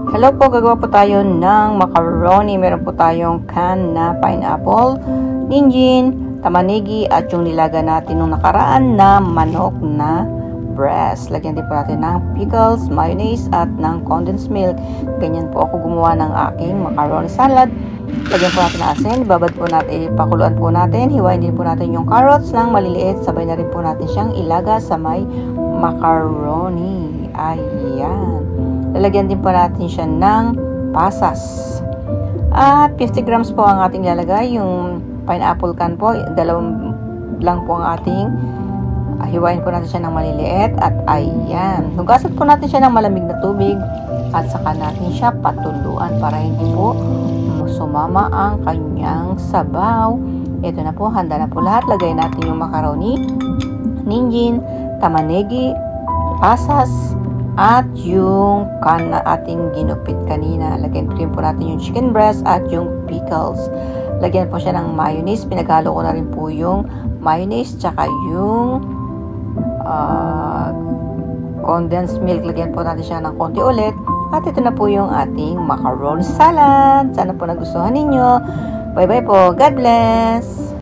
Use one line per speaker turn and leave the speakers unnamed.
Hello po, gagawa po tayo ng macaroni. Meron po tayong can na pineapple, ninjin, tamanigi, at yung nilaga natin nung nakaraan na manok na breast. Lagyan din po natin ng pickles, mayonnaise, at ng condensed milk. Ganyan po ako gumawa ng aking macaroni salad. Lagyan po natin asin, babad po natin, pakuluan po natin, hiwain din po natin yung carrots ng maliliit, sabay na rin po natin siyang ilaga sa may macaroni. Ayan. Lalagyan din po natin siya ng pasas. At 50 grams po ang ating lalagay. Yung pineapple can po, dalawang lang po ang ating hiwain po natin siya ng maliliit. At ayan. Hugasan po natin siya ng malamig na tubig. At saka natin siya patuluan para hindi po sumama ang kanyang sabaw. Ito na po, handa na po lahat. Lagay natin yung macaroni, ninjin, tamanegi, pasas, at yung can na ating ginupit kanina. Lagyan po natin yung chicken breast at yung pickles. Lagyan po siya ng mayonnaise. Pinaghalo ko na rin po yung mayonnaise tsaka yung condensed milk. Lagyan po natin siya ng konti ulit. At ito na po yung ating macaroni salad. Sana po nagustuhan ninyo. Bye bye po. God bless!